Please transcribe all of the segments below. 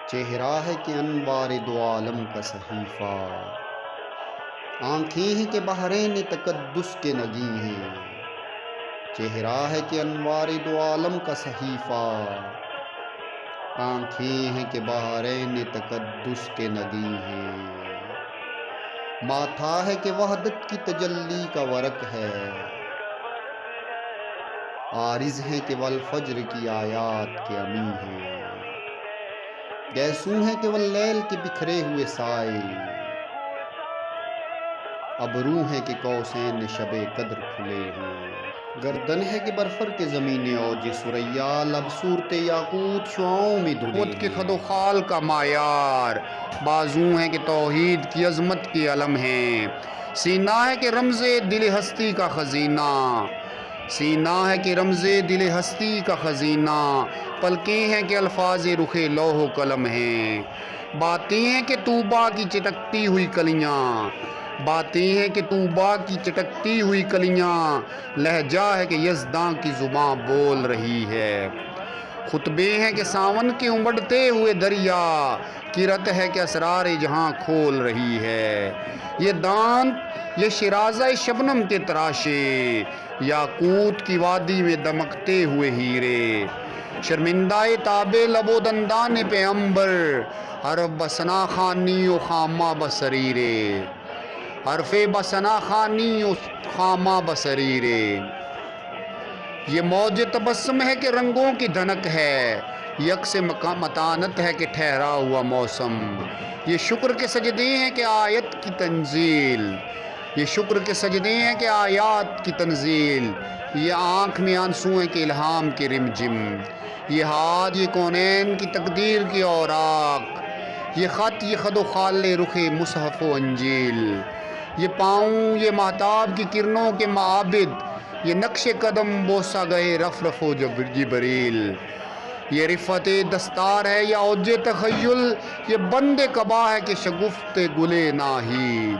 چہرہ ہے کہ انوار دو عالم کا صحیفہ، آنکھیں ہیں کہ بحرین تقدس کے نگیں ہیں۔ چہرہ ہے کہ انوار دو عالم کا صحیفہ، آنکھیں ہیں کہ بحرین تقدس کے نگیں ہیں۔ ماتھا ہے کہ وحدت کی تجلی کا ورق ہے، عارض ہیں کہ والفجر کی آیات کے امی ہیں۔ گیسوں ہیں کہ واللیل کے بکھرے ہوئے سائے، ابرو ہیں کہ قوسین شب قدر کھلے ہیں۔ گردن ہے کہ برفر کے زمین اوج ثریا، لب صورت یاقوت شعاؤں میں دھلے ہیں۔ کے خد و خال کا معیار، بازو ہیں کہ توحید کی عظمت کے علم ہیں۔ سینہ ہے کہ رمز دل ہستی کا خزینہ، سینہ ہے کہ رمز دل ہستی کا خزینہ۔ پلکیں ہیں کہ الفاظ رخ لوح و قلم ہیں۔ باتیں ہیں کہ طوبیٰ کی چٹکتی ہوئی کلیاں، باتیں ہیں کہ طوبیٰ کی چٹکتی ہوئی کلیاں۔ لہجہ ہے کہ یزداں کی زباں بول رہی ہے۔ خطبے ہیں کہ ساون کے امڑتے ہوئے دریا، کرت ہے کہ اسرار جہاں کھول رہی ہے۔ یہ دانت یہ شیرازہ شبنم کے تراشے، یاقوت کی وادی میں دمکتے ہوئے ہیرے۔ شرمندہ تاب لب و دندان پیمبر، حرف بسنا خوانی و خامہ بسریرے، حرف بسنا خوانی و خامہ بسریرے۔ یہ موج تبسم ہے کہ رنگوں کی دھنک ہے، یکس متانت ہے کہ ٹھہرا ہوا موسم۔ یہ شکر کے سجدے ہیں کہ آیت کی تنزیل، یہ شکر کے سجدے ہیں کہ آیات کی تنزیل۔ یہ آنکھ میں آنسو ہیں کہ الہام کی رمجم، یہ ہاتھ یہ کونین کی تقدیر کی اوراق، یہ خط یہ خد و خال رخ مصحف و انجیل۔ یہ پاؤں یہ مہتاب کی کرنوں کے معابد، یہ نقش قدم بوسہ گئے رف و جبریل۔ یہ رفت دستار ہے یا اوج تخیل، یہ بند قبا ہے کہ شگفت گل ناہید۔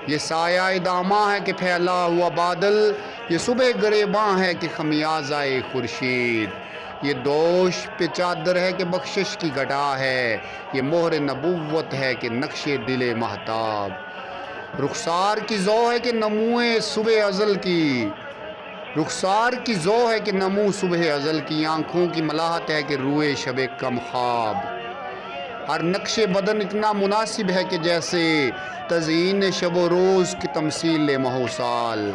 یہ سایہ داماں ہے کہ پھیلا ہوا بادل، یہ صبح گریباں ہے کہ خمیازہ خورشید۔ یہ دوش پہ چادر ہے کہ بخشش کی گھٹا ہے، یہ مہر نبوت ہے کہ نقش دل مہتاب۔ رخسار کی ذو ہے کہ نموئے صبح ازل کی، رخسار کی ذو ہے کہ نمو صبح ازل کی۔ آنکھوں کی ملاحت ہے کہ روئے شب کم خواب، ہر نقش بدن اتنا مناسب ہے کہ جیسے تزئین شب و روز کی تمثیل ماہ و سال۔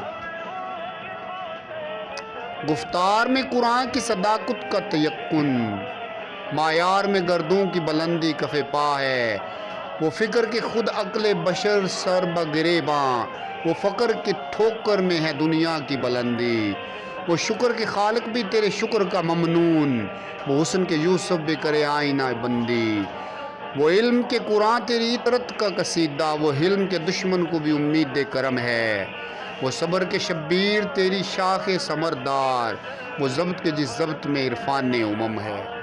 گفتار میں قرآن کی صداقت کا تیقن، معیار میں گردوں کی بلندی کف پا ہے۔ وہ فکر کہ خود عقل بشر سر بگریباں، وہ فقر کی ٹھوکر میں ہے دنیا کی بلندی۔ وہ شکر کے خالق بھی تیرے شکر کا ممنون، وہ حسن کے یوسف بھی کرے آئینہ بندی۔ وہ علم کے قرآن تیری اطرت کا قصیدہ، وہ حلم کے دشمن کو بھی امید کرم ہے۔ وہ صبر کے شبیر تیری شاخ ثمردار، وہ ضبط کے جس ضبط میں عرفان امم ہے۔